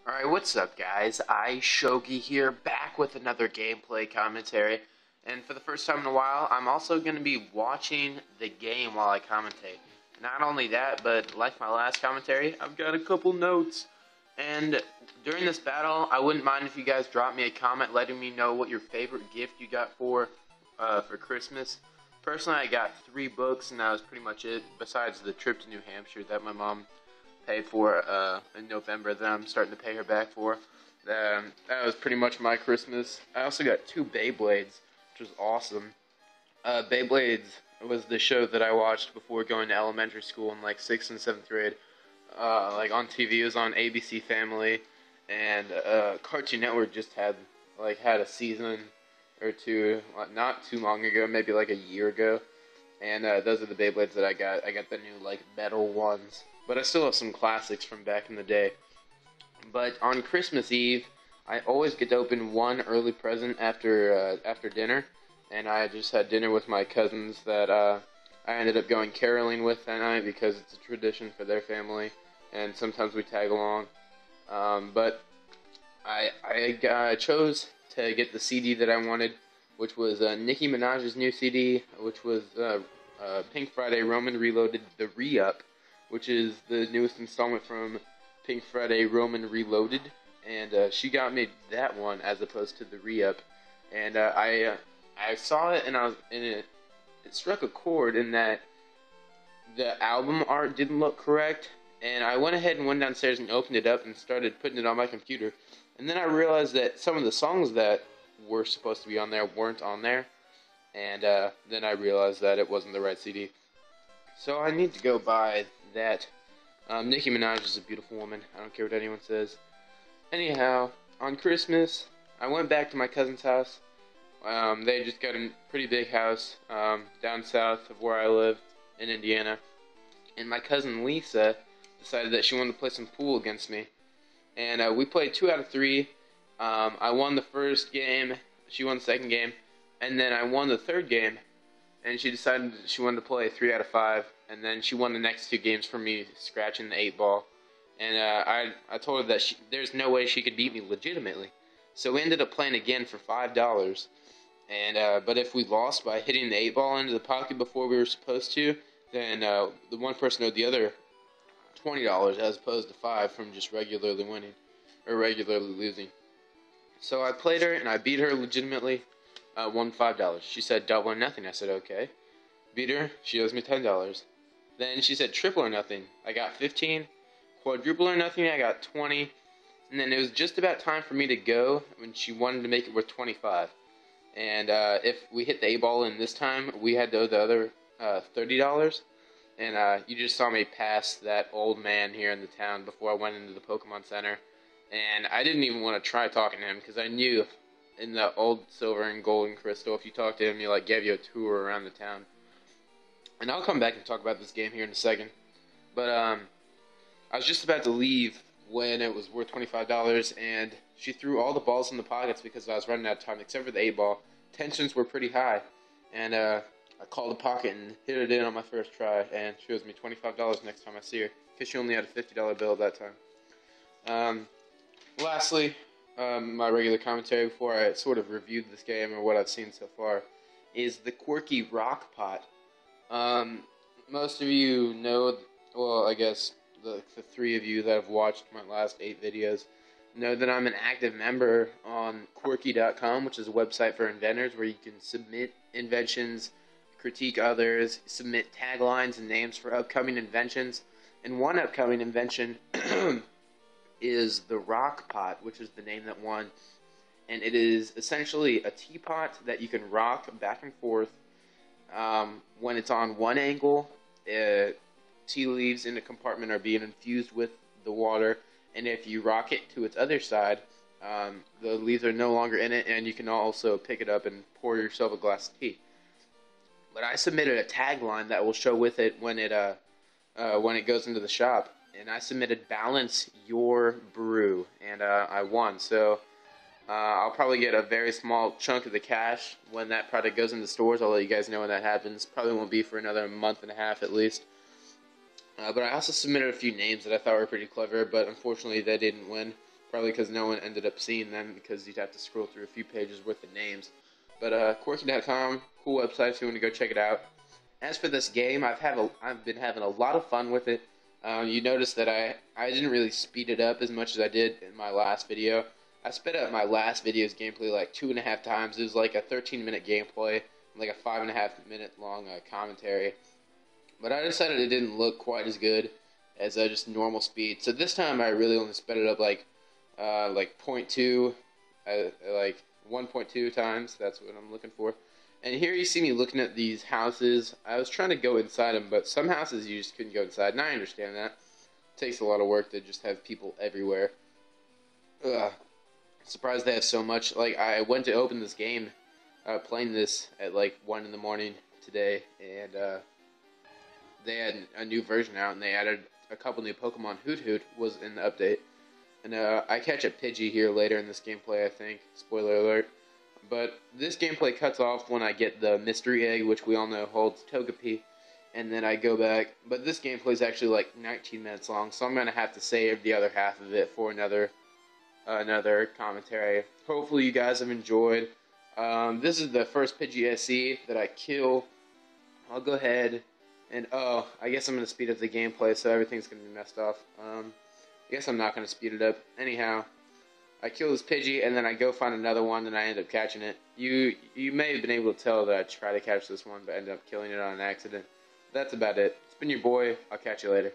Alright, what's up guys? Shogi here, back with another gameplay commentary. And for the first time in a while, I'm also going to be watching the game while I commentate. Not only that, but like my last commentary, I've got a couple notes. And during this battle, I wouldn't mind if you guys drop me a comment letting me know what your favorite gift you got for Christmas. Personally, I got 3 books, and that was pretty much it, besides the trip to New Hampshire that my mom paid for in November that I'm starting to pay her back for. That was pretty much my Christmas. I also got 2 Beyblades, which was awesome. Beyblades was the show that I watched before going to elementary school in like 6th and 7th grade. Like on TV, it was on ABC Family, and Cartoon Network just had a season or 2 not too long ago, maybe like a year ago. And those are the Beyblades that I got. I got the new metal ones. But I still have some classics from back in the day. But on Christmas Eve, I always get to open one early present after dinner, and I just had dinner with my cousins that I ended up going caroling with that night because it's a tradition for their family, and sometimes we tag along. But I chose to get the CD that I wanted, which was Nicki Minaj's new CD, which was Pink Friday Roman Reloaded, the Re-Up, which is the newest installment from Pink Friday Roman Reloaded, and she got me that one as opposed to the Re-Up, and I saw it and it struck a chord in that the album art didn't look correct, and I went ahead and went downstairs and opened it up and started putting it on my computer, and then I realized that some of the songs that were supposed to be on there weren't on there, and then I realized that it wasn't the right CD. So I need to go buy that. Nicki Minaj is a beautiful woman. I don't care what anyone says. Anyhow, on Christmas, I went back to my cousin's house. They just got a pretty big house down south of where I live in Indiana. And my cousin Lisa decided that she wanted to play some pool against me. And we played 2 out of 3. I won the first game. She won the second game. And then I won the third game. And she decided she wanted to play 3 out of 5, and then she won the next 2 games for me scratching the 8-ball. And I told her that there's no way she could beat me legitimately. So we ended up playing again for $5. And but if we lost by hitting the 8-ball into the pocket before we were supposed to, then the one person owed the other $20 as opposed to $5 from just regularly winning or regularly losing. So I played her and I beat her legitimately. Won $5. She said double or nothing. I said okay. Beat her. She owes me $10. Then she said triple or nothing. I got 15. Quadruple or nothing. I got 20. And then it was just about time for me to go when she wanted to make it worth 25. And if we hit the 8-ball in this time, we had to owe the other $30. And you just saw me pass that old man here in the town before I went into the Pokemon Center. And I didn't even want to try talking to him because I knew in the old silver and golden crystal, if you talk to him, he gave you a tour around the town. And I'll come back and talk about this game here in a second. But I was just about to leave when it was worth $25, and she threw all the balls in the pockets because I was running out of time, except for the 8-ball. Tensions were pretty high, and I called a pocket and hit it in on my first try, and she owes me $25 next time I see her, because she only had a $50 bill at that time. Lastly, my regular commentary before I sort of reviewed this game or what I've seen so far is the Quirky rock pot. Most of you know, well, I guess the 3 of you that have watched my last 8 videos know that I'm an active member on Quirky.com, which is a website for inventors where you can submit inventions, critique others, submit taglines and names for upcoming inventions. And one upcoming invention is the rock pot, which is the name that won, and it is essentially a teapot that you can rock back and forth. When it's on one angle, tea leaves in the compartment are being infused with the water, and if you rock it to its other side, the leaves are no longer in it, and you can also pick it up and pour yourself a glass of tea. But I submitted a tagline that will show with it when it goes into the shop. And I submitted Balance Your Brew, and I won. So I'll probably get a very small chunk of the cash when that product goes into stores. I'll let you guys know when that happens. Probably won't be for another month and a half at least. But I also submitted a few names that I thought were pretty clever, but unfortunately they didn't win. Probably because no one ended up seeing them because you'd have to scroll through a few pages worth of names. But Quirky.com, cool website if you want to go check it out. As for this game, I've been having a lot of fun with it. You notice that I didn't really speed it up as much as I did in my last video. I sped up my last video's gameplay like 2.5 times. It was like a 13-minute gameplay, and like a 5.5-minute long commentary. But I decided it didn't look quite as good as just normal speed. So this time I really only sped it up like 0.2, like 1.2 times. That's what I'm looking for. And here you see me looking at these houses. I was trying to go inside them, but some houses you just couldn't go inside, and I understand that. It takes a lot of work to just have people everywhere. Ugh. Surprised they have so much. Like, I went to open this game, playing this at like 1 in the morning today, and they had a new version out, and they added a couple new Pokemon. Hoot Hoot was in the update. And I catch a Pidgey here later in this gameplay, I think. Spoiler alert. But this gameplay cuts off when I get the mystery egg, which we all know holds Togepi, and then I go back. But this gameplay is actually like 19 minutes long, so I'm going to have to save the other half of it for another commentary. Hopefully you guys have enjoyed. This is the first Pidgey SE that I kill. I'll go ahead and, I guess I'm going to speed up the gameplay so everything's going to be messed off. I guess I'm not going to speed it up. Anyhow, I kill this Pidgey, and then I go find another one, and I end up catching it. You may have been able to tell that I tried to catch this one, but ended up killing it on an accident. That's about it. It's been your boy. I'll catch you later.